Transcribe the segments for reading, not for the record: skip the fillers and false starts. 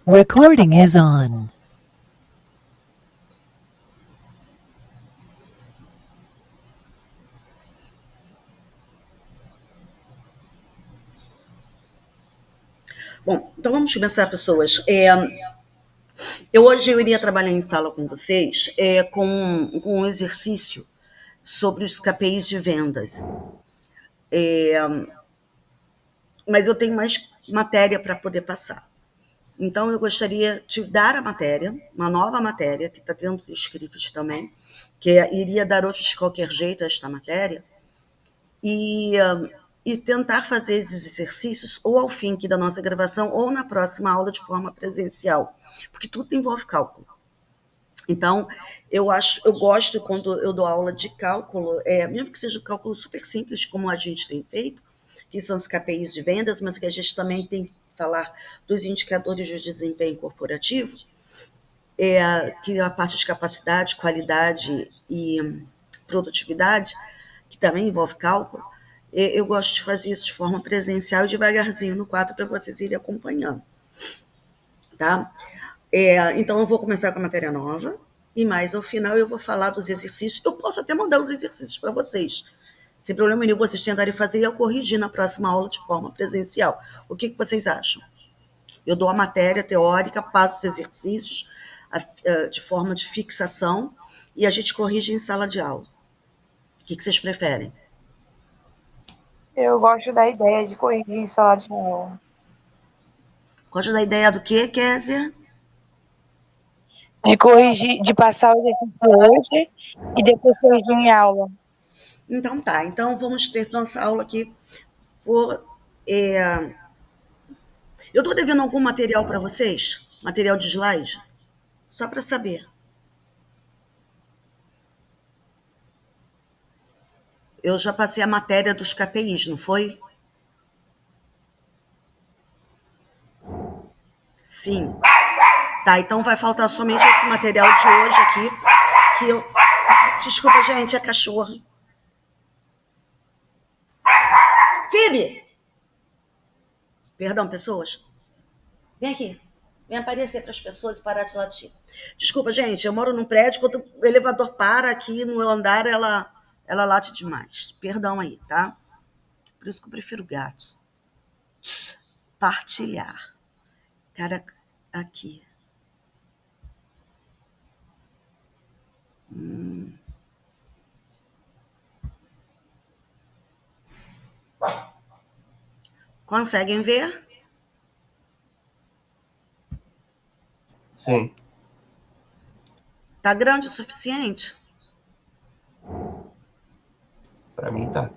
Recording is on. Bom, então vamos começar, pessoas. Hoje eu iria trabalhar em sala com vocês com um exercício sobre os KPIs de vendas. Mas eu tenho mais matéria para poder passar. Então, eu gostaria de dar a matéria, uma nova matéria, que está dentro do script também, que iria dar outro de qualquer jeito a esta matéria, e tentar fazer esses exercícios ou ao fim aqui da nossa gravação ou na próxima aula de forma presencial, porque tudo envolve cálculo. Então, eu gosto quando eu dou aula de cálculo, mesmo que seja um cálculo super simples, como a gente tem feito, que são os KPIs de vendas, mas que a gente também tem que falar dos indicadores de desempenho corporativo, que é a parte de capacidade, qualidade e produtividade, que também envolve cálculo. Eu gosto de fazer isso de forma presencial e devagarzinho no quadro para vocês irem acompanhando. Tá? Então, eu vou começar com a matéria nova, e mais ao final eu vou falar dos exercícios. Eu posso até mandar os exercícios para vocês, sem problema nenhum, vocês tentarem fazer e eu corrigir na próxima aula de forma presencial. O que vocês acham? Eu dou a matéria teórica, passo os exercícios de forma de fixação e a gente corrige em sala de aula. O que vocês preferem? Eu gosto da ideia de corrigir em sala de aula. Gosta da ideia do quê, Kézia? De corrigir, de passar o exercício hoje e depois corrigir em aula. Então tá, então vamos ter nossa aula aqui. Eu estou devendo algum material para vocês? Material de slide? Só para saber. Eu já passei a matéria dos KPIs, não foi? Sim. Tá, então vai faltar somente esse material de hoje aqui, que eu... Desculpa, gente, é cachorro. Phoebe! Perdão, pessoas. Vem aqui. Vem aparecer para as pessoas e parar de latir. Desculpa, gente, eu moro num prédio, quando o elevador para aqui no meu andar, ela late demais. Perdão aí, tá? Por isso que eu prefiro gatos. Partilhar. Cara, aqui. Conseguem ver? Sim. Tá grande o suficiente? Para mim tá.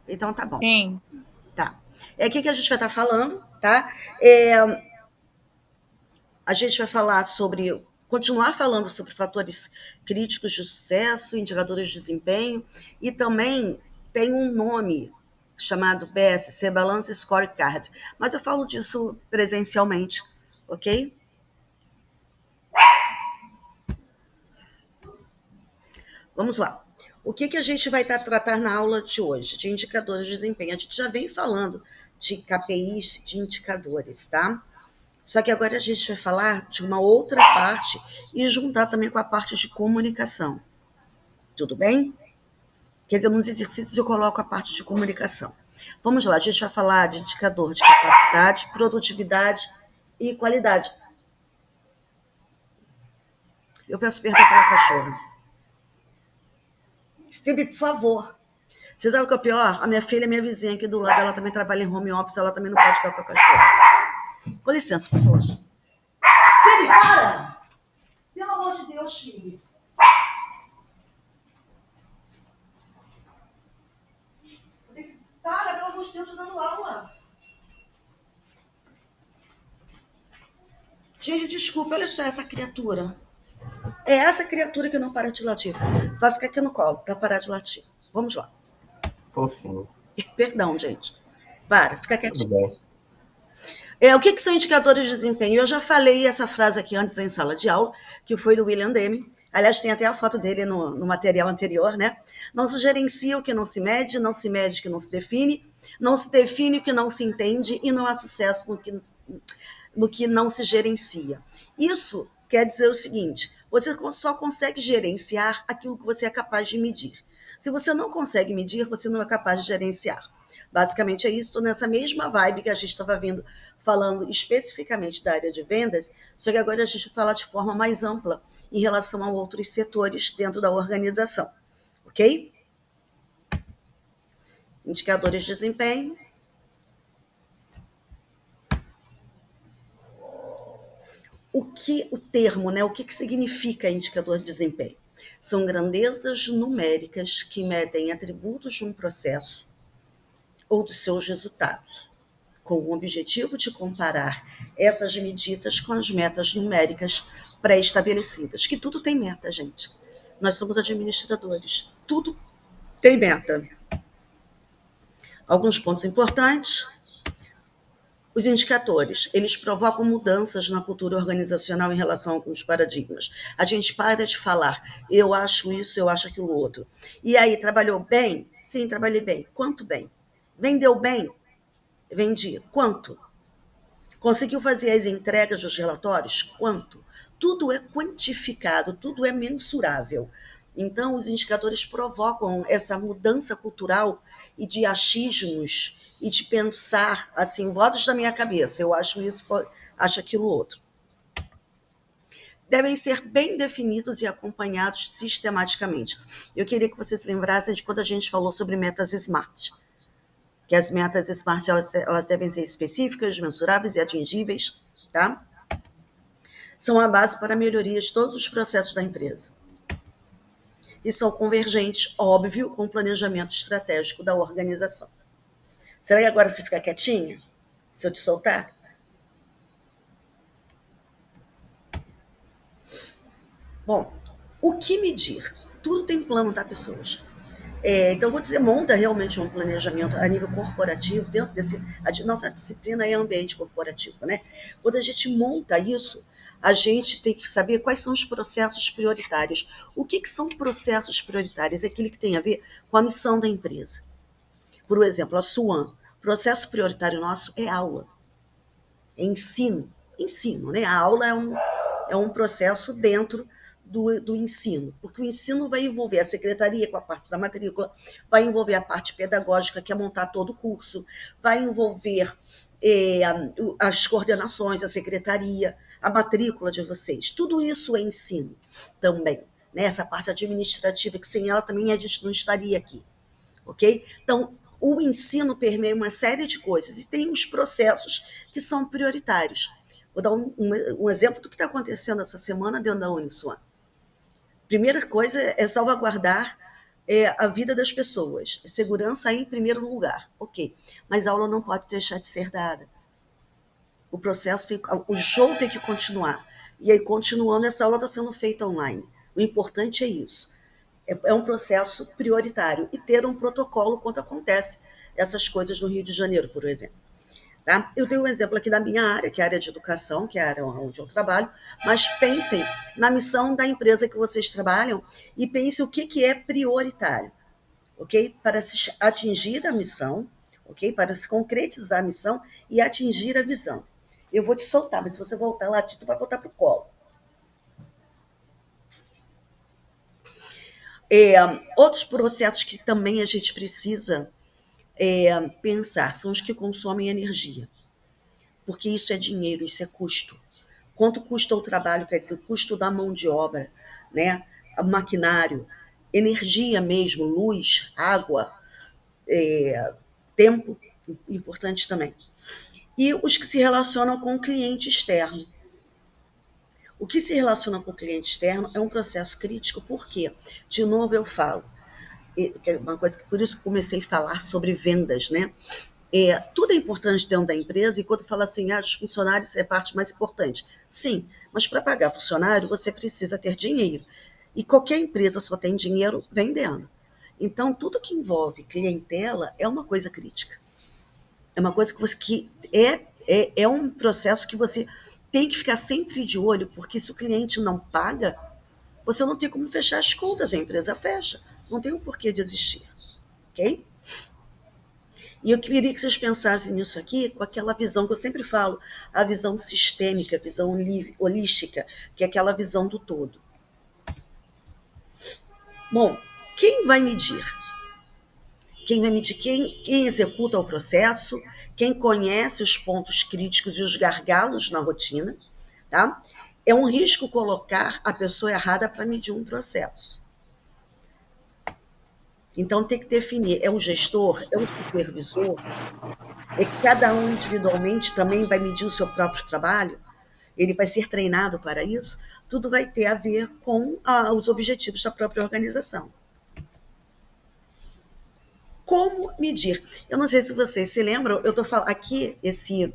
Então tá bom. Sim. Tá. É aqui que a gente vai estar falando, tá? A gente vai falar continuar falando sobre fatores críticos de sucesso, indicadores de desempenho, e também tem um nome chamado BSC, Balance Scorecard, mas eu falo disso presencialmente, ok? Vamos lá. O que a gente vai tratar na aula de hoje? De indicadores de desempenho. A gente já vem falando de KPIs, de indicadores, tá? Só que agora a gente vai falar de uma outra parte e juntar também com a parte de comunicação. Tudo bem? Quer dizer, nos exercícios eu coloco a parte de comunicação. Vamos lá, a gente vai falar de indicador de capacidade, produtividade e qualidade. Eu peço perdão pela cachorra. Phoebe, por favor. Vocês sabem o que é o pior? A minha filha é minha vizinha aqui do lado, ela também trabalha em home office, ela também não pode ficar com a cachorra. Com licença, pessoas. Phoebe, para! Pelo amor de Deus, Phoebe. Para, pelo amor de Deus, eu tô dando aula. Gente, desculpa, olha só essa criatura. É essa criatura que não para de latir. Vai ficar aqui no colo para parar de latir. Vamos lá. Fofinho. Perdão, gente. Para, fica quietinho. Tudo bem. O que são indicadores de desempenho? Eu já falei essa frase aqui antes em sala de aula, que foi do William Deming. Aliás, tem até a foto dele no material anterior, né? Não se gerencia o que não se mede, não se mede o que não se define o que não se entende e não há sucesso no que não se gerencia. Isso quer dizer o seguinte: você só consegue gerenciar aquilo que você é capaz de medir. Se você não consegue medir, você não é capaz de gerenciar. Basicamente é isso, estou nessa mesma vibe que a gente estava vindo falando especificamente da área de vendas, só que agora a gente vai falar de forma mais ampla em relação a outros setores dentro da organização, ok? Indicadores de desempenho. O termo, né? O que significa indicador de desempenho? São grandezas numéricas que medem atributos de um processo ou dos seus resultados, com o objetivo de comparar essas medidas com as metas numéricas pré-estabelecidas, que tudo tem meta, gente. Nós somos administradores, tudo tem meta. Alguns pontos importantes. Os indicadores, eles provocam mudanças na cultura organizacional em relação a alguns paradigmas. A gente para de falar, eu acho isso, eu acho aquilo outro. E aí, trabalhou bem? Sim, trabalhei bem. Quanto bem? Vendeu bem? Vendi. Quanto? Conseguiu fazer as entregas dos relatórios? Quanto? Tudo é quantificado, tudo é mensurável. Então, os indicadores provocam essa mudança cultural e de achismos e de pensar, assim, vozes da minha cabeça, eu acho isso, acho aquilo outro. Devem ser bem definidos e acompanhados sistematicamente. Eu queria que vocês se lembrassem de quando a gente falou sobre metas SMART, que as metas SMART elas devem ser específicas, mensuráveis e atingíveis, tá? São a base para a melhoria de todos os processos da empresa. E são convergentes, óbvio, com o planejamento estratégico da organização. Será que agora você fica quietinha? Se eu te soltar? Bom, o que medir? Tudo tem plano, tá, pessoas? Então, vou dizer, monta realmente um planejamento a nível corporativo, dentro desse... Nossa disciplina é ambiente corporativo, né? Quando a gente monta isso, a gente tem que saber quais são os processos prioritários. O que são processos prioritários? É aquele que tem a ver com a missão da empresa. Por exemplo, a SWAN. Processo prioritário nosso é aula, é ensino, né? A aula é um processo dentro do ensino, porque o ensino vai envolver a secretaria com a parte da matrícula, vai envolver a parte pedagógica, que é montar todo o curso, vai envolver as coordenações, a secretaria, a matrícula de vocês. Tudo isso é ensino também, né? Essa parte administrativa, que sem ela também a gente não estaria aqui, ok? Então, o ensino permeia uma série de coisas e tem uns processos que são prioritários. Vou dar um exemplo do que está acontecendo essa semana dentro da Uniswan. Primeira coisa é salvaguardar a vida das pessoas. Segurança em primeiro lugar, ok. Mas a aula não pode deixar de ser dada. O show tem que continuar. E aí, continuando, essa aula está sendo feita online. O importante é isso. É um processo prioritário e ter um protocolo quando acontece essas coisas no Rio de Janeiro, por exemplo. Tá? Eu tenho um exemplo aqui da minha área, que é a área de educação, que é a área onde eu trabalho, mas pensem na missão da empresa que vocês trabalham e pensem o que é prioritário, ok? Para se atingir a missão, ok? Para se concretizar a missão e atingir a visão. Eu vou te soltar, mas se você voltar lá, tu vai voltar para o colo. Outros processos que também a gente precisa pensar são os que consomem energia, porque isso é dinheiro, isso é custo. Quanto custa o trabalho, quer dizer, o custo da mão de obra, né? O maquinário, energia mesmo, luz, água, tempo, importante também. E os que se relacionam com o cliente externo. O que se relaciona com o cliente externo é um processo crítico, porque, de novo eu falo, uma coisa que por isso comecei a falar sobre vendas, né? Tudo é importante dentro da empresa, e quando fala assim, os funcionários é a parte mais importante. Sim, mas para pagar funcionário, você precisa ter dinheiro. E qualquer empresa só tem dinheiro vendendo. Então, tudo que envolve clientela é uma coisa crítica. É uma coisa que é um processo que você tem que ficar sempre de olho, porque se o cliente não paga, você não tem como fechar as contas, a empresa fecha. Não tem um porquê de existir, ok? E eu queria que vocês pensassem nisso aqui com aquela visão que eu sempre falo, a visão sistêmica, a visão holística, que é aquela visão do todo. Bom, quem vai medir? Quem vai medir? Quem executa o processo, quem conhece os pontos críticos e os gargalos na rotina, tá? É um risco colocar a pessoa errada para medir um processo. Então, tem que definir, é o gestor, é o supervisor, é que cada um individualmente também vai medir o seu próprio trabalho, ele vai ser treinado para isso, tudo vai ter a ver com os objetivos da própria organização. Como medir? Eu não sei se vocês se lembram, eu estou falando aqui, esse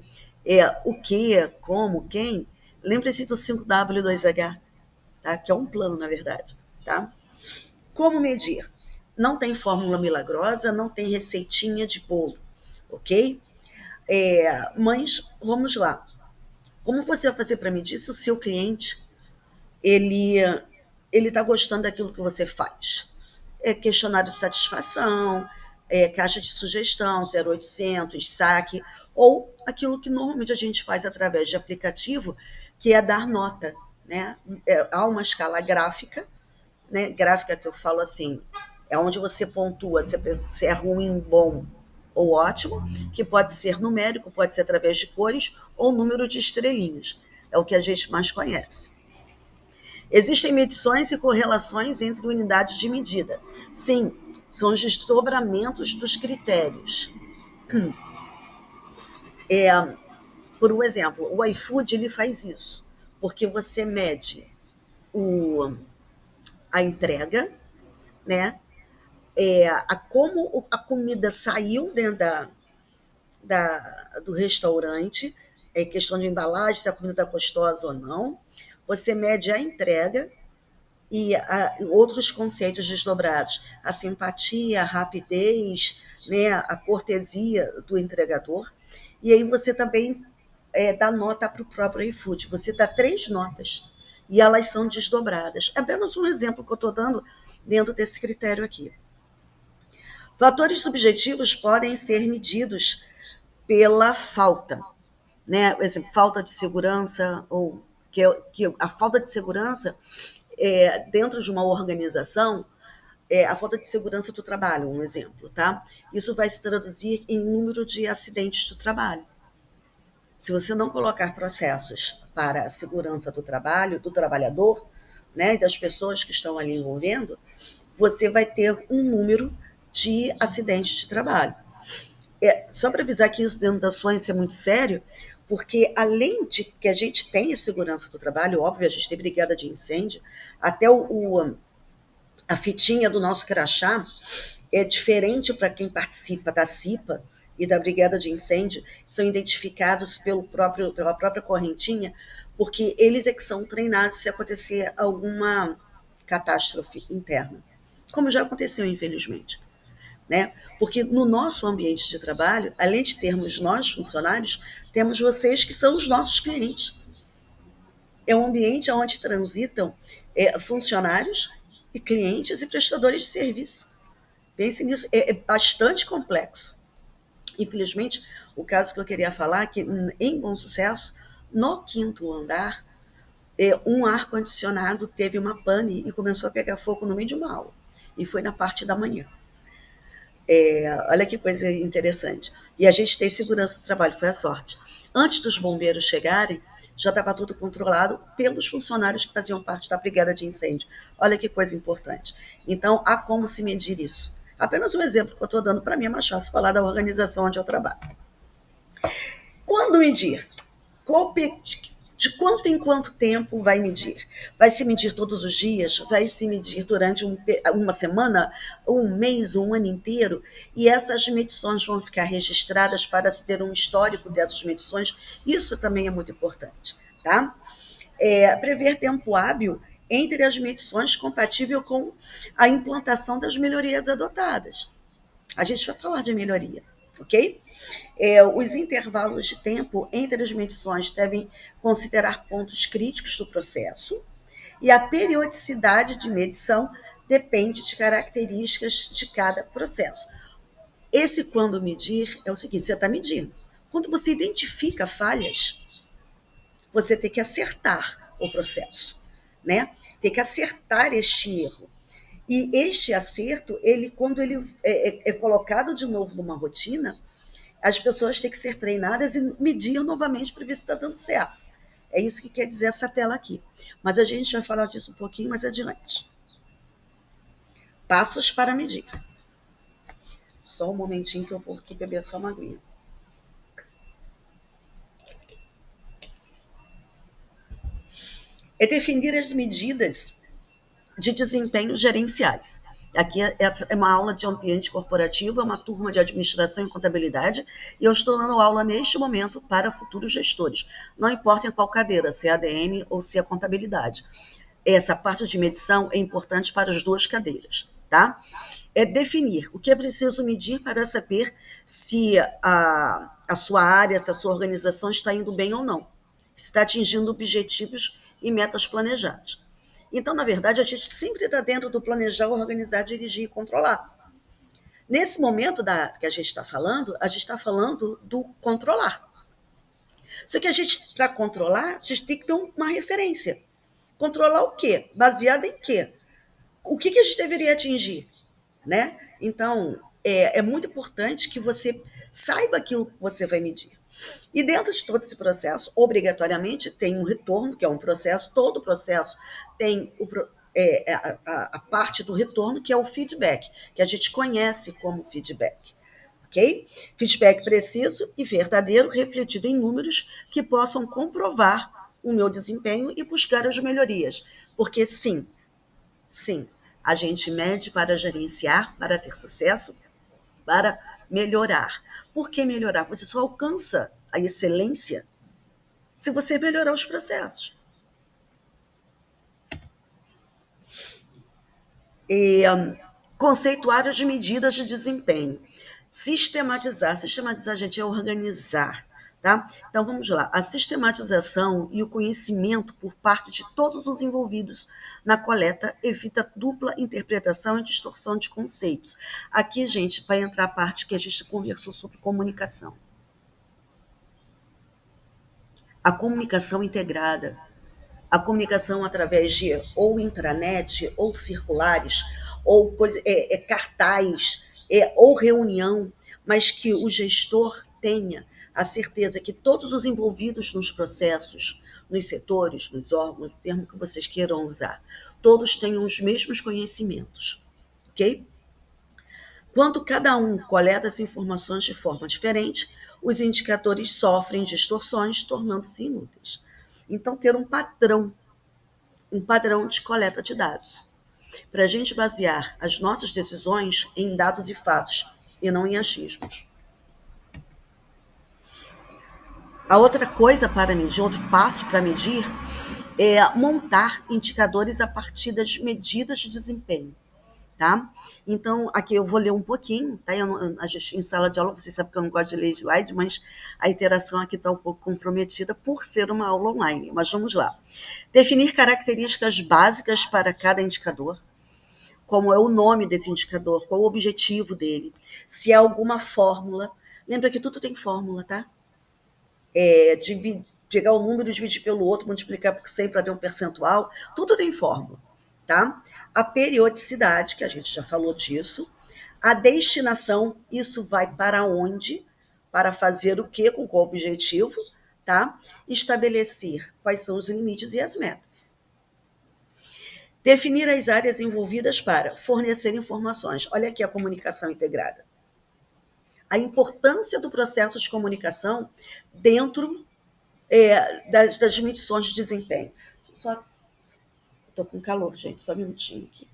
o que, como, quem, lembre-se do 5W2H, tá? Que é um plano, na verdade. Tá? Como medir? Não tem fórmula milagrosa, não tem receitinha de bolo, ok? Mas, vamos lá. Como você vai fazer para medir se o seu cliente ele está gostando daquilo que você faz? Questionário de satisfação, caixa de sugestão, 0800, saque, ou aquilo que normalmente a gente faz através de aplicativo, que é dar nota. Né? Há uma escala gráfica, né? Gráfica que eu falo assim, é onde você pontua se é ruim, bom ou ótimo, que pode ser numérico, pode ser através de cores ou número de estrelinhas. É o que a gente mais conhece. Existem medições e correlações entre unidades de medida. Sim, são os desdobramentos dos critérios. Por um exemplo, o iFood ele faz isso, porque você mede a entrega, né? Como a comida saiu dentro do restaurante, questão de embalagem, se a comida está gostosa ou não. Você mede a entrega e outros conceitos desdobrados, a simpatia, a rapidez, né, a cortesia do entregador. E aí você também dá nota para o próprio iFood. Você dá 3 notas e elas são desdobradas. É apenas um exemplo que eu estou dando dentro desse critério aqui. Fatores subjetivos podem ser medidos pela falta, né? Por exemplo, falta de segurança, ou que a falta de segurança dentro de uma organização, a falta de segurança do trabalho, um exemplo, tá? Isso vai se traduzir em número de acidentes do trabalho. Se você não colocar processos para a segurança do trabalho, do trabalhador, né, e das pessoas que estão ali envolvendo, você vai ter um número de acidentes de trabalho. Só para avisar que isso dentro da SOAN é muito sério, porque além de que a gente tem a segurança do trabalho, óbvio, a gente tem brigada de incêndio, até a fitinha do nosso crachá é diferente para quem participa da CIPA e da brigada de incêndio, são identificados pela própria correntinha, porque eles é que são treinados se acontecer alguma catástrofe interna, como já aconteceu, infelizmente. Né? Porque no nosso ambiente de trabalho, além de termos nós, funcionários, temos vocês que são os nossos clientes. É um ambiente onde transitam funcionários e clientes e prestadores de serviço. Pense nisso, é bastante complexo. Infelizmente, o caso que eu queria falar é que, em Bom Sucesso, no 5º andar, um ar-condicionado teve uma pane e começou a pegar fogo no meio de uma aula. E foi na parte da manhã. Olha que coisa interessante. E a gente tem segurança do trabalho, foi a sorte. Antes dos bombeiros chegarem, já estava tudo controlado pelos funcionários que faziam parte da brigada de incêndio. Olha que coisa importante. Então, há como se medir isso. Apenas um exemplo que eu estou dando, para mim é mais fácil falar da organização onde eu trabalho. Quando medir? De quanto em quanto tempo vai medir? Vai se medir todos os dias? Vai se medir durante uma semana, um mês, um ano inteiro? E essas medições vão ficar registradas para se ter um histórico dessas medições? Isso também é muito importante. Tá? Prever tempo hábil entre as medições compatível com a implantação das melhorias adotadas. A gente vai falar de melhoria, ok? Os intervalos de tempo entre as medições devem considerar pontos críticos do processo e a periodicidade de medição depende de características de cada processo. Esse quando medir é o seguinte, você está medindo. Quando você identifica falhas, você tem que acertar o processo, né? Tem que acertar este erro. E este acerto, quando ele é colocado de novo numa rotina, as pessoas têm que ser treinadas e medir novamente para ver se está dando certo. É isso que quer dizer essa tela aqui. Mas a gente vai falar disso um pouquinho mais adiante. Passos para medir. Só um momentinho que eu vou aqui beber só uma aguinha. É definir as medidas de desempenho gerenciais. Aqui é uma aula de ambiente corporativo, é uma turma de administração e contabilidade, e eu estou dando aula neste momento para futuros gestores. Não importa em qual cadeira, se é ADM ou se é contabilidade. Essa parte de medição é importante para as duas cadeiras, tá? É definir o que é preciso medir para saber se a sua área, se a sua organização está indo bem ou não, se está atingindo objetivos e metas planejados. Então, na verdade, a gente sempre está dentro do planejar, organizar, dirigir e controlar. Nesse momento que a gente está falando do controlar. Só que para controlar, a gente tem que ter uma referência. Controlar o quê? Baseado em quê? O que a gente deveria atingir? Né? Então, é muito importante que você saiba aquilo que você vai medir. E dentro de todo esse processo, obrigatoriamente, tem um retorno, que é um processo, todo processo tem a parte do retorno, que é o feedback, que a gente conhece como feedback. Ok? Feedback preciso e verdadeiro, refletido em números que possam comprovar o meu desempenho e buscar as melhorias. Porque sim, a gente mede para gerenciar, para ter sucesso, para melhorar. Por que melhorar? Você só alcança a excelência se você melhorar os processos. Conceituar as medidas de desempenho. Sistematizar, gente, é organizar. Tá? Então, vamos lá. A sistematização e o conhecimento por parte de todos os envolvidos na coleta evita dupla interpretação e distorção de conceitos. Aqui, gente, vai entrar a parte que a gente conversou sobre comunicação. A comunicação integrada, a comunicação através de ou intranet, ou circulares, ou cartaz, ou reunião, mas que o gestor tenha a certeza que todos os envolvidos nos processos, nos setores, nos órgãos, o termo que vocês queiram usar, todos tenham os mesmos conhecimentos, ok? Quando cada um coleta as informações de forma diferente, os indicadores sofrem distorções, tornando-se inúteis. Então, ter um padrão de coleta de dados, para a gente basear as nossas decisões em dados e fatos, e não em achismos. A outra coisa para medir, outro passo para medir, é montar indicadores a partir das medidas de desempenho. Tá? Então, aqui eu vou ler um pouquinho, tá? Em sala de aula, vocês sabem que eu não gosto de ler slide, mas a interação aqui está um pouco comprometida por ser uma aula online. Mas vamos lá. Definir características básicas para cada indicador, como é o nome desse indicador, qual o objetivo dele, se há alguma fórmula. Lembra que tudo tem fórmula, tá? Pegar o número, dividir pelo outro, multiplicar por 100 para ter um percentual, tudo tem fórmula. Tá? A periodicidade, que a gente já falou disso, a destinação, isso vai para onde, para fazer o quê, com qual objetivo, tá? Estabelecer quais são os limites e as metas. Definir as áreas envolvidas para fornecer informações. Olha aqui a comunicação integrada. A importância do processo de comunicação dentro das medições de desempenho. Só estou com calor, gente, só um minutinho aqui.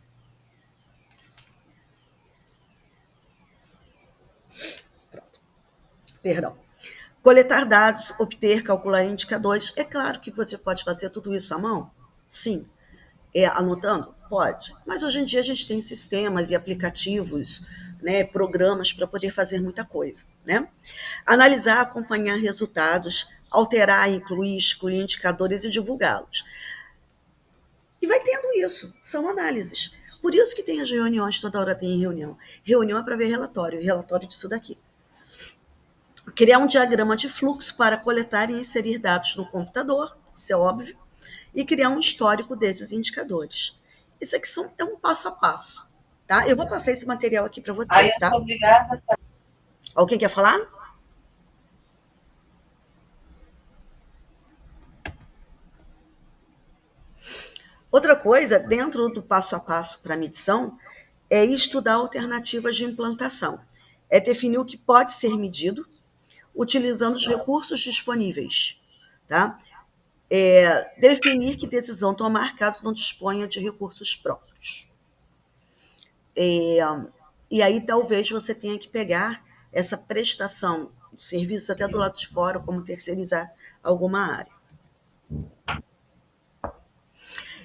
Pronto. Perdão. Coletar dados, obter, calcular indicadores. É claro que você pode fazer tudo isso à mão? Sim. Anotando? Pode. Mas hoje em dia a gente tem sistemas e aplicativos, né, programas para poder fazer muita coisa. Né? Analisar, acompanhar resultados, alterar, incluir, excluir indicadores e divulgá-los. E vai tendo isso, são análises. Por isso que tem as reuniões, toda hora tem reunião. Reunião é para ver relatório disso daqui. Criar um diagrama de fluxo para coletar e inserir dados no computador, isso é óbvio, e criar um histórico desses indicadores. Isso aqui é um passo a passo, tá? Eu vou passar esse material aqui para vocês, tá? Obrigada. Alguém quer falar? Outra coisa, dentro do passo a passo para a medição, é estudar alternativas de implantação. É definir o que pode ser medido, utilizando os recursos disponíveis, tá? Definir que decisão tomar caso não disponha de recursos próprios. E aí talvez você tenha que pegar essa prestação de serviço até do lado de fora, como terceirizar alguma área.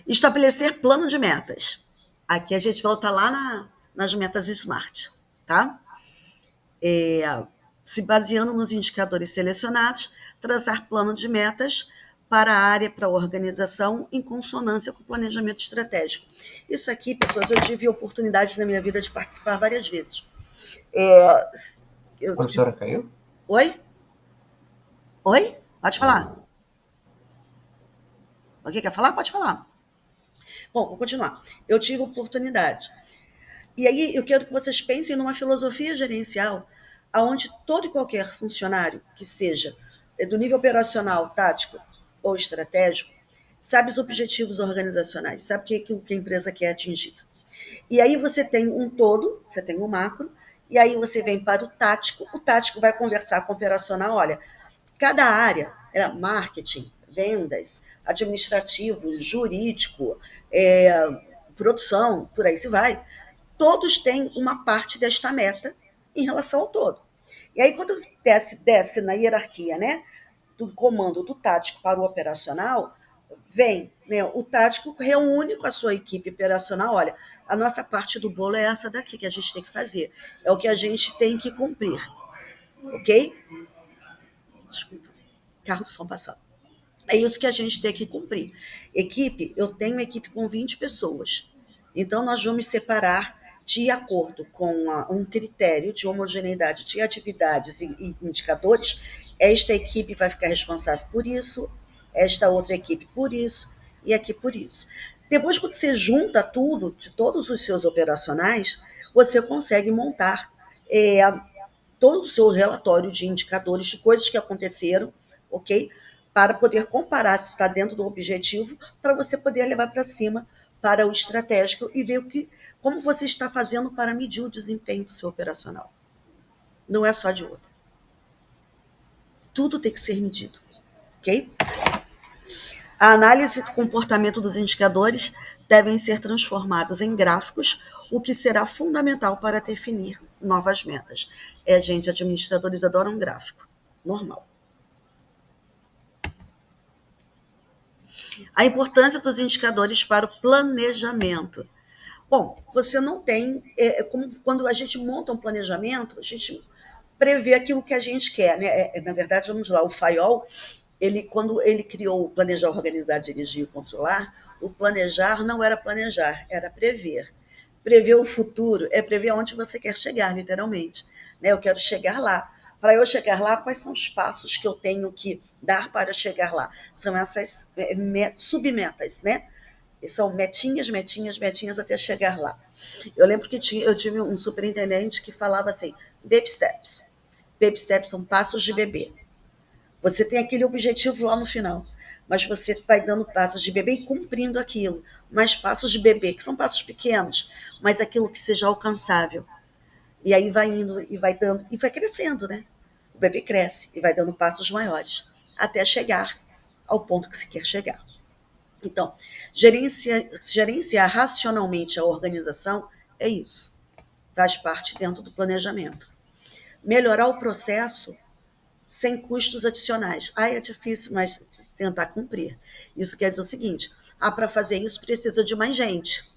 Estabelecer plano de metas. Aqui a gente volta lá nas metas SMART, tá? Se baseando nos indicadores selecionados, traçar plano de metas para a área, para a organização, em consonância com o planejamento estratégico. Isso aqui, pessoas, eu tive oportunidade na minha vida de participar várias vezes. A professora caiu? Oi? Oi? Pode falar. Alguém quer falar? Pode falar. Bom, vou continuar. Eu tive oportunidade. E aí eu quero que vocês pensem numa filosofia gerencial onde todo e qualquer funcionário que seja do nível operacional, tático ou estratégico, sabe os objetivos organizacionais, sabe o que a empresa quer atingir. E aí você tem um todo, você tem um macro, e aí você vem para o tático vai conversar com o operacional, olha, cada área, marketing, vendas, administrativo, jurídico, produção, por aí se vai, todos têm uma parte desta meta em relação ao todo. E aí, quando desce na hierarquia, né, do comando do tático para o operacional, vem, né, o tático reúne com a sua equipe operacional, olha, a nossa parte do bolo é essa daqui que a gente tem que fazer, é o que a gente tem que cumprir, ok? Desculpa, carro do som passando. É isso que a gente tem que cumprir. Equipe, eu tenho uma equipe com 20 pessoas, então nós vamos separar de acordo com um critério de homogeneidade de atividades e indicadores. Esta equipe vai ficar responsável por isso, esta outra equipe por isso, e aqui por isso. Depois, quando você junta tudo, de todos os seus operacionais, você consegue montar todo o seu relatório de indicadores, de coisas que aconteceram, ok? Para poder comparar se está dentro do objetivo, para você poder levar para cima para o estratégico e ver como você está fazendo para medir o desempenho do seu operacional. Não é só de olho. Tudo tem que ser medido, ok? A análise do comportamento dos indicadores devem ser transformados em gráficos, o que será fundamental para definir novas metas. Gente, administradores adoram gráfico. Normal. A importância dos indicadores para o planejamento. Bom, você não tem, como quando a gente monta um planejamento, a gente prevê aquilo que a gente quer, né? Na verdade, vamos lá, o Fayol, quando ele criou o planejar, organizar, dirigir e controlar, o planejar não era planejar, era prever. Prever o futuro é prever onde você quer chegar, literalmente. Né? Eu quero chegar lá. Para eu chegar lá, quais são os passos que eu tenho que dar para chegar lá? São essas submetas, né? São metinhas até chegar lá. Eu lembro que eu tive um superintendente que falava assim, baby steps. Baby steps são passos de bebê. Você tem aquele objetivo lá no final, mas você vai dando passos de bebê e cumprindo aquilo. Mais passos de bebê, que são passos pequenos, mas aquilo que seja alcançável. E aí vai indo e vai dando, e vai crescendo, né? O bebê cresce e vai dando passos maiores, até chegar ao ponto que se quer chegar. Então, gerenciar racionalmente a organização é isso. Faz parte dentro do planejamento. Melhorar o processo sem custos adicionais. É difícil, mas tentar cumprir. Isso quer dizer o seguinte, para fazer isso precisa de mais gente.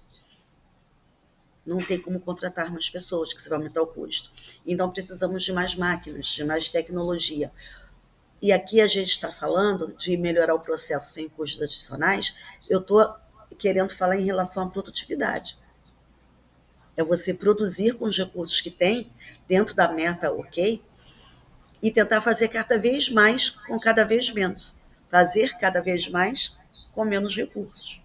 Não tem como contratar mais pessoas, que você vai aumentar o custo. Então, precisamos de mais máquinas, de mais tecnologia. E aqui a gente está falando de melhorar o processo sem custos adicionais, eu estou querendo falar em relação à produtividade. É você produzir com os recursos que tem, dentro da meta, ok, e tentar fazer cada vez mais com cada vez menos. Fazer cada vez mais com menos recursos.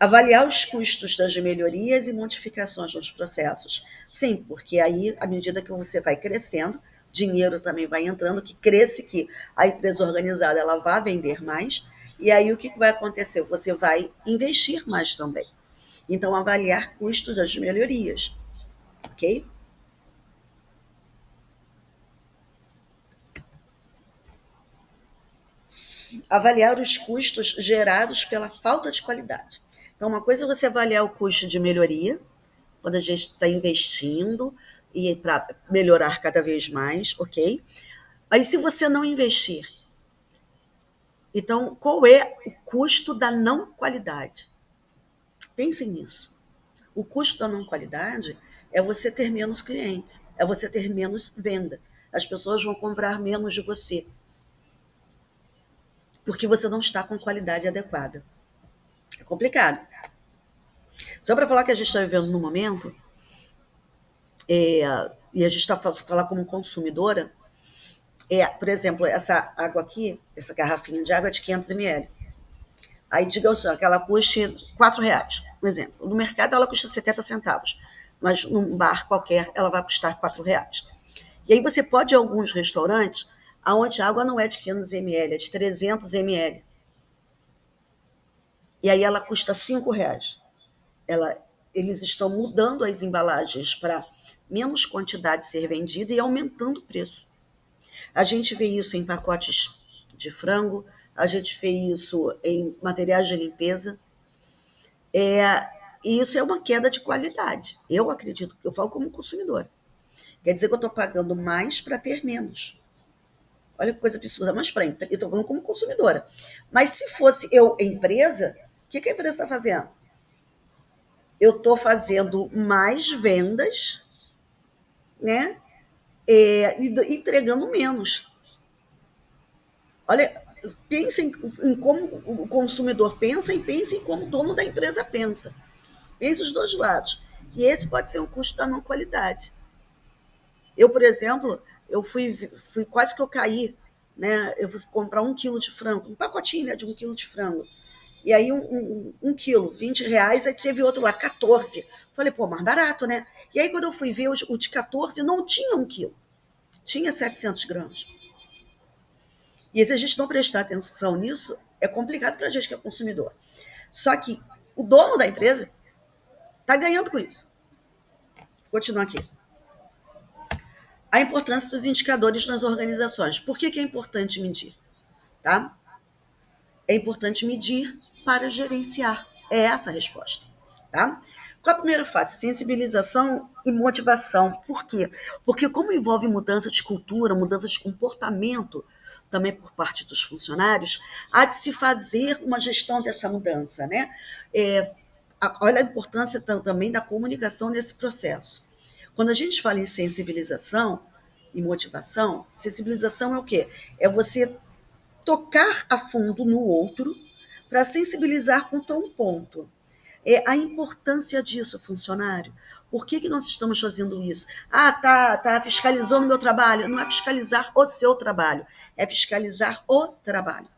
Avaliar os custos das melhorias e modificações nos processos. Sim, porque aí, à medida que você vai crescendo, dinheiro também vai entrando, que cresce, que a empresa organizada ela vai vender mais, e aí o que vai acontecer? Você vai investir mais também. Então, avaliar custos das melhorias, ok? Avaliar os custos gerados pela falta de qualidade. Então, uma coisa é você avaliar o custo de melhoria, quando a gente está investindo e para melhorar cada vez mais, ok? Mas se você não investir, então qual é o custo da não qualidade? Pensem nisso. O custo da não qualidade é você ter menos clientes, é você ter menos venda. As pessoas vão comprar menos de você, porque você não está com qualidade adequada. É complicado. Só para falar que a gente está vivendo no momento, e a gente está falar como consumidora, por exemplo, essa água aqui, essa garrafinha de água é de 500 ml. Aí, digamos que ela custe R$4, um exemplo. No mercado ela custa 70 centavos, mas num bar qualquer ela vai custar R$4. E aí você pode ir a alguns restaurantes onde a água não é de 500 ml, é de 300 ml. E aí ela custa R$5. Eles estão mudando as embalagens para menos quantidade ser vendida e aumentando o preço. A gente vê isso em pacotes de frango, a gente vê isso em materiais de limpeza. E isso é uma queda de qualidade. Eu acredito, eu falo como consumidora. Quer dizer que eu estou pagando mais para ter menos. Olha que coisa absurda, mas eu estou falando como consumidora. Mas se fosse eu, empresa, o que a empresa está fazendo? Eu estou fazendo mais vendas, né? E entregando menos. Olha, pensem em como o consumidor pensa e pensem como o dono da empresa pensa. Pense os dois lados. E esse pode ser um custo da não qualidade. Eu, por exemplo, eu fui quase que eu caí, né? Eu fui comprar 1 quilo de frango, um pacotinho, né, de 1 quilo de frango. E aí um quilo, R$20, aí teve outro lá, 14. Falei, pô, mais barato, né? E aí quando eu fui ver o de 14, não tinha 1 quilo, tinha 700 gramas. E se a gente não prestar atenção nisso, é complicado para a gente que é consumidor. Só que o dono da empresa está ganhando com isso. Vou continuar aqui. A importância dos indicadores nas organizações. Por que é importante medir? Tá? É importante medir para gerenciar. É essa a resposta. Tá? Qual a primeira fase? Sensibilização e motivação. Por quê? Porque como envolve mudança de cultura, mudança de comportamento, também por parte dos funcionários, há de se fazer uma gestão dessa mudança, né? Olha a importância também da comunicação nesse processo. Quando a gente fala em sensibilização e motivação, sensibilização é o quê? É você tocar a fundo no outro para sensibilizar quanto a um ponto. A importância disso, funcionário. Por que nós estamos fazendo isso? Tá fiscalizando o meu trabalho. Não é fiscalizar o seu trabalho, é fiscalizar o trabalho.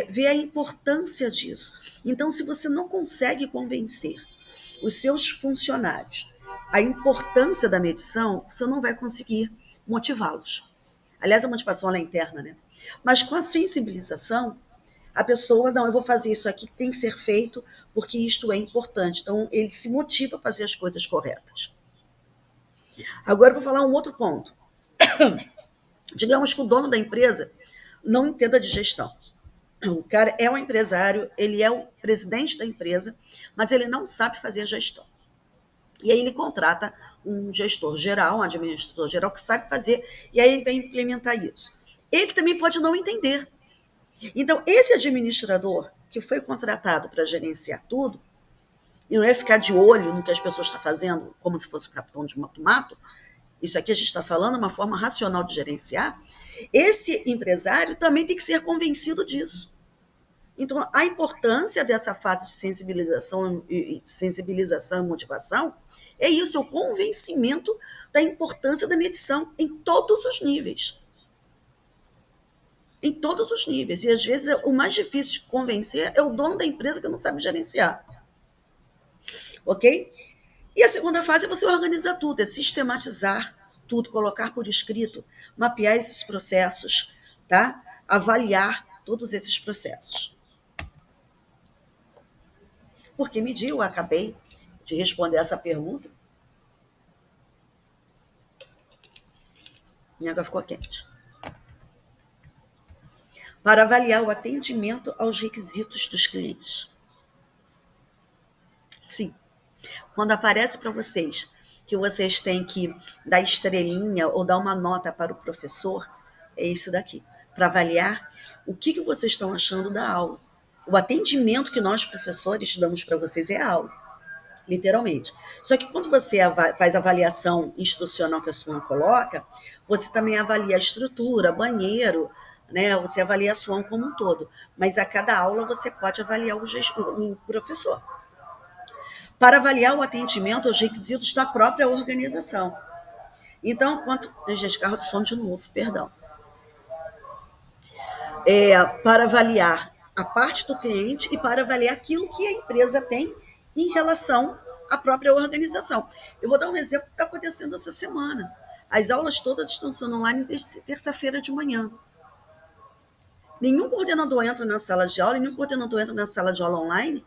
Ver a importância disso. Então, se você não consegue convencer os seus funcionários a importância da medição, você não vai conseguir motivá-los. Aliás, a motivação ela é interna, né? Mas com a sensibilização, a pessoa, não, eu vou fazer isso aqui, tem que ser feito, porque isto é importante. Então, ele se motiva a fazer as coisas corretas. Agora, eu vou falar um outro ponto. Digamos que o dono da empresa não entenda de gestão. O cara é um empresário, ele é o presidente da empresa, mas ele não sabe fazer gestão. E aí ele contrata um gestor geral, um administrador geral que sabe fazer, e aí ele vai implementar isso. Ele também pode não entender. Então, esse administrador que foi contratado para gerenciar tudo, e não é ficar de olho no que as pessoas estão fazendo, como se fosse o capitão de mato-mato, isso aqui a gente está falando, uma forma racional de gerenciar, esse empresário também tem que ser convencido disso. Então, a importância dessa fase de sensibilização e motivação é isso, é o convencimento da importância da medição em todos os níveis. Em todos os níveis. E, às vezes, o mais difícil de convencer é o dono da empresa que não sabe gerenciar. Ok? E a segunda fase é você organizar tudo, é sistematizar tudo, colocar por escrito, mapear esses processos, tá? Avaliar todos esses processos. Porque medir, eu acabei de responder essa pergunta. Minha água ficou quente. Para avaliar o atendimento aos requisitos dos clientes. Sim. Quando aparece para vocês que vocês têm que dar estrelinha ou dar uma nota para o professor, é isso daqui. Para avaliar o que vocês estão achando da aula. O atendimento que nós, professores, damos para vocês é a aula. Literalmente. Só que quando você faz a avaliação institucional que a SUAM coloca, você também avalia a estrutura, banheiro, né? Você avalia a SUAM como um todo. Mas a cada aula você pode avaliar o professor. Para avaliar o atendimento aos requisitos da própria organização. Então, gente, carro de som de novo, perdão. Para avaliar a parte do cliente e para avaliar aquilo que a empresa tem em relação à própria organização. Eu vou dar um exemplo que está acontecendo essa semana. As aulas todas estão sendo online terça-feira de manhã. Nenhum coordenador entra na sala de aula, nenhum coordenador entra na sala de aula online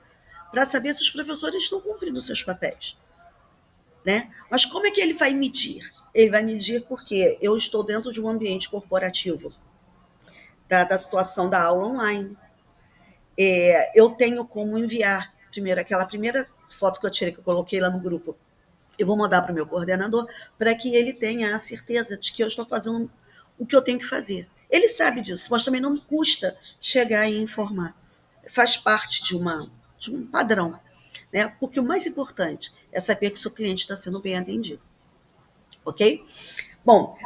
para saber se os professores estão cumprindo seus papéis. Né? Mas como é que ele vai medir? Ele vai medir porque eu estou dentro de um ambiente corporativo, da situação da aula online. Eu tenho como enviar aquela primeira foto que eu tirei, que eu coloquei lá no grupo, eu vou mandar para o meu coordenador para que ele tenha a certeza de que eu estou fazendo o que eu tenho que fazer. Ele sabe disso, mas também não me custa chegar e informar. Faz parte de um padrão, né? Porque o mais importante é saber que o seu cliente está sendo bem atendido. Ok? Bom,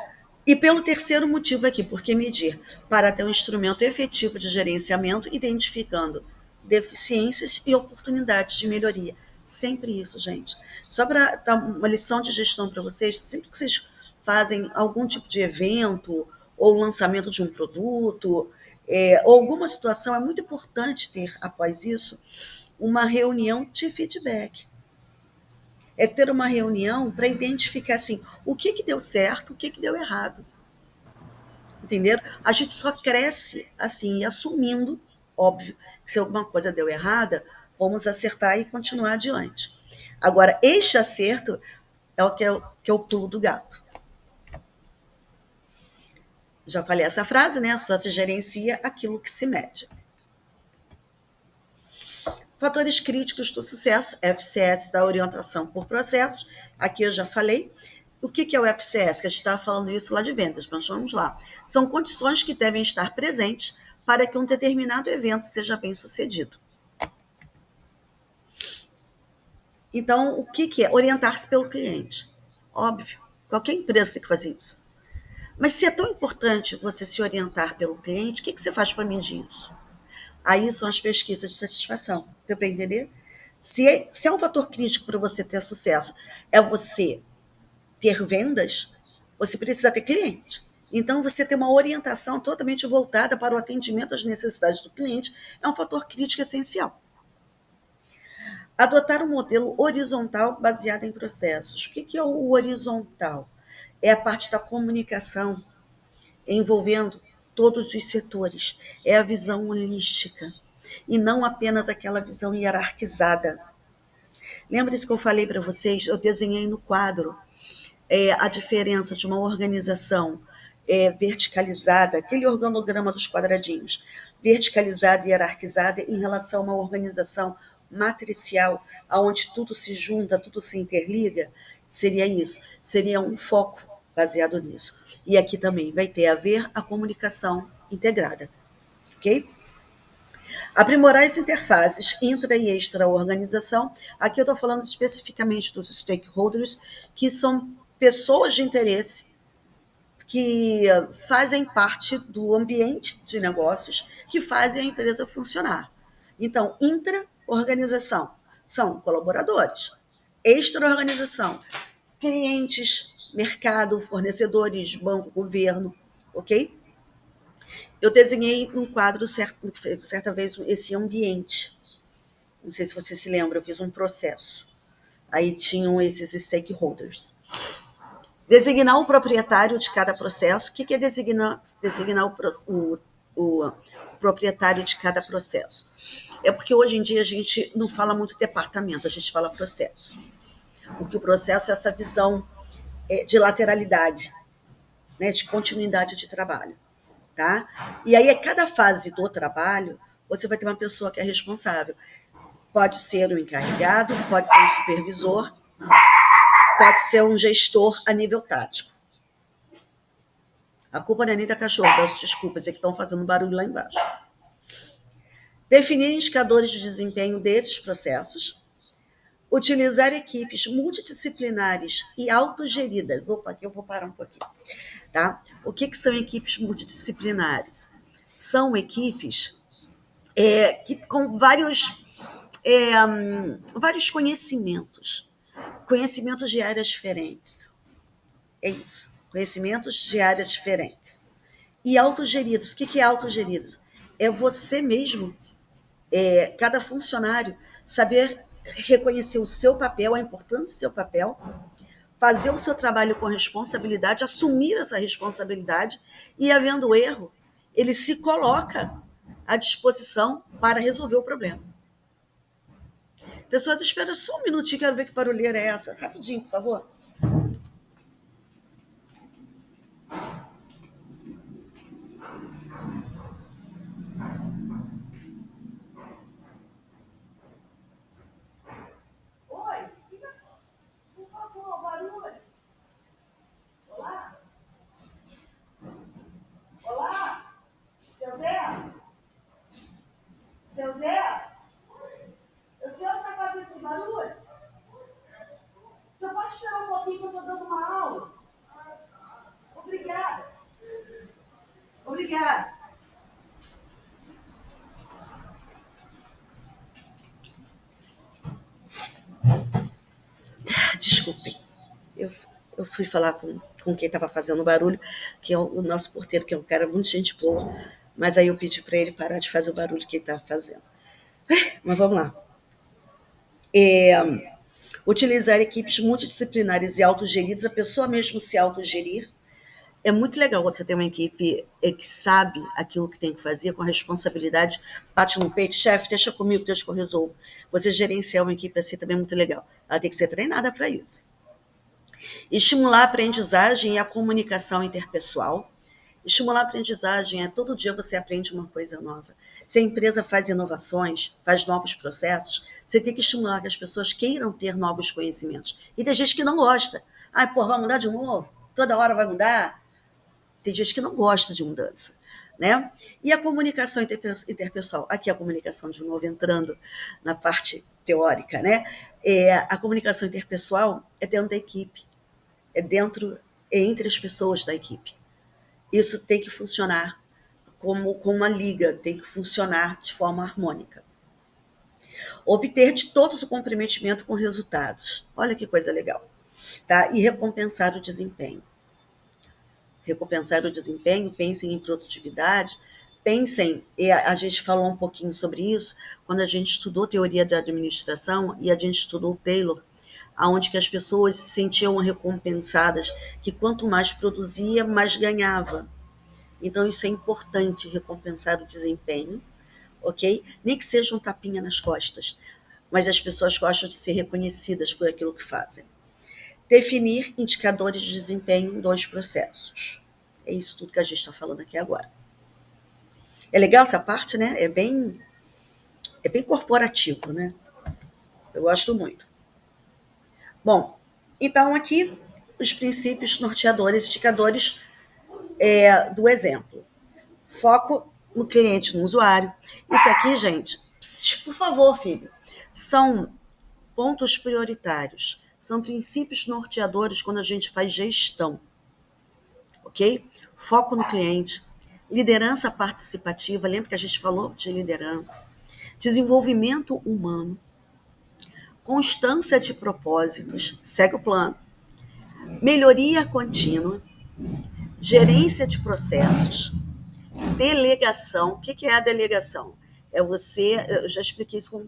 e pelo terceiro motivo aqui, por que medir? Para ter um instrumento efetivo de gerenciamento, identificando deficiências e oportunidades de melhoria. Sempre isso, gente. Só para dar uma lição de gestão para vocês, sempre que vocês fazem algum tipo de evento ou lançamento de um produto, ou alguma situação, é muito importante ter, após isso, uma reunião de feedback. É ter uma reunião para identificar assim, o que deu certo, o que deu errado. Entenderam? A gente só cresce assim, assumindo, óbvio, que se alguma coisa deu errada, vamos acertar e continuar adiante. Agora, este acerto é o que é o pulo do gato. Já falei essa frase, né? Só se gerencia aquilo que se mede. Fatores críticos do sucesso, FCS da orientação por processos. Aqui eu já falei. O que é o FCS? Que a gente estava falando isso lá de vendas, mas vamos lá. São condições que devem estar presentes para que um determinado evento seja bem sucedido. Então, o que é? Orientar-se pelo cliente. Óbvio, qualquer empresa tem que fazer isso. Mas se é tão importante você se orientar pelo cliente, o que você faz para medir isso? Aí são as pesquisas de satisfação. Deu para entender? Se é um fator crítico para você ter sucesso, é você ter vendas, você precisa ter cliente. Então, você ter uma orientação totalmente voltada para o atendimento às necessidades do cliente é um fator crítico essencial. Adotar um modelo horizontal baseado em processos. O que é o horizontal? É a parte da comunicação envolvendo todos os setores. É a visão holística e não apenas aquela visão hierarquizada. Lembra-se que eu falei para vocês? Eu desenhei no quadro a diferença de uma organização verticalizada, aquele organograma dos quadradinhos, verticalizada e hierarquizada em relação a uma organização matricial, onde tudo se junta, tudo se interliga, seria isso, seria um foco baseado nisso. E aqui também vai ter a ver a comunicação integrada, ok? Aprimorar as interfaces intra e extra-organização. Aqui eu estou falando especificamente dos stakeholders, que são pessoas de interesse que fazem parte do ambiente de negócios que fazem a empresa funcionar. Então, intra-organização são colaboradores. Extra-organização, clientes, mercado, fornecedores, banco, governo, ok? Eu desenhei num quadro, certa vez, esse ambiente. Não sei se você se lembra, eu fiz um processo. Aí tinham esses stakeholders. Designar o proprietário de cada processo. O que é designar o proprietário de cada processo? É porque hoje em dia a gente não fala muito departamento, a gente fala processo. Porque o processo é essa visão de lateralidade, né, de continuidade de trabalho. Tá? E aí, a cada fase do trabalho, você vai ter uma pessoa que é responsável. Pode ser um encarregado, pode ser um supervisor, pode ser um gestor a nível tático. A culpa não é nem da cachorra, peço desculpas, é que estão fazendo barulho lá embaixo. Definir indicadores de desempenho desses processos. Utilizar equipes multidisciplinares e autogeridas. Opa, aqui eu vou parar um pouquinho. Tá? O que são equipes multidisciplinares? São equipes com vários conhecimentos de áreas diferentes. É isso, conhecimentos de áreas diferentes. E autogeridos. O que é autogeridos? É você mesmo, cada funcionário, saber reconhecer o seu papel, a importância do seu papel, fazer o seu trabalho com responsabilidade, assumir essa responsabilidade e, havendo erro, ele se coloca à disposição para resolver o problema. Pessoas, espera só um minutinho, quero ver que barulheira é essa. Rapidinho, por favor. Oi, por favor, barulho. Olá? Olá? Seu Zé? Seu Zé? O senhor está fazendo esse barulho? O senhor pode esperar um pouquinho que eu estou dando uma aula? Obrigada. Obrigada. Desculpem. Eu fui falar com quem estava fazendo barulho, que é o nosso porteiro, que é um cara muito gente boa, mas aí eu pedi para ele parar de fazer o barulho que ele estava fazendo. Mas vamos lá. Utilizar equipes multidisciplinares e autogeridas, a pessoa mesmo se autogerir. É muito legal quando você tem uma equipe que sabe aquilo que tem que fazer, com responsabilidade, bate no peito, chefe, deixa comigo, deixa que eu resolvo. Você gerenciar uma equipe assim também é muito legal. Ela tem que ser treinada para isso. Estimular a aprendizagem e a comunicação interpessoal. Estimular a aprendizagem todo dia você aprende uma coisa nova. Se a empresa faz inovações, faz novos processos, você tem que estimular que as pessoas queiram ter novos conhecimentos. E tem gente que não gosta. Vai mudar de novo? Toda hora vai mudar? Tem gente que não gosta de mudança. Né? E a comunicação interpessoal. Aqui a comunicação, de novo, entrando na parte teórica. Né? A comunicação interpessoal é dentro da equipe. Entre as pessoas da equipe. Isso tem que funcionar como uma liga, tem que funcionar de forma harmônica. Obter de todos o comprometimento com resultados. Olha que coisa legal. Tá? E recompensar o desempenho. Pensem em produtividade, a gente falou um pouquinho sobre isso, quando a gente estudou teoria da administração e a gente estudou o Taylor, onde que as pessoas se sentiam recompensadas, que quanto mais produzia, mais ganhava. Então, isso é importante, recompensar o desempenho, ok? Nem que seja um tapinha nas costas, mas as pessoas gostam de ser reconhecidas por aquilo que fazem. Definir indicadores de desempenho dos processos. É isso tudo que a gente está falando aqui agora. É legal essa parte, né? É bem corporativo, né? Eu gosto muito. Bom, então aqui os princípios norteadores, indicadores do exemplo. Foco no cliente, no usuário. Isso aqui, gente, por favor, filho, são pontos prioritários. São princípios norteadores quando a gente faz gestão. Ok? Foco no cliente. Liderança participativa. Lembra que a gente falou de liderança? desenvolvimento humano, constância de propósitos, segue o plano, melhoria contínua, gerência de processos, delegação. O que é a delegação? Eu já expliquei isso com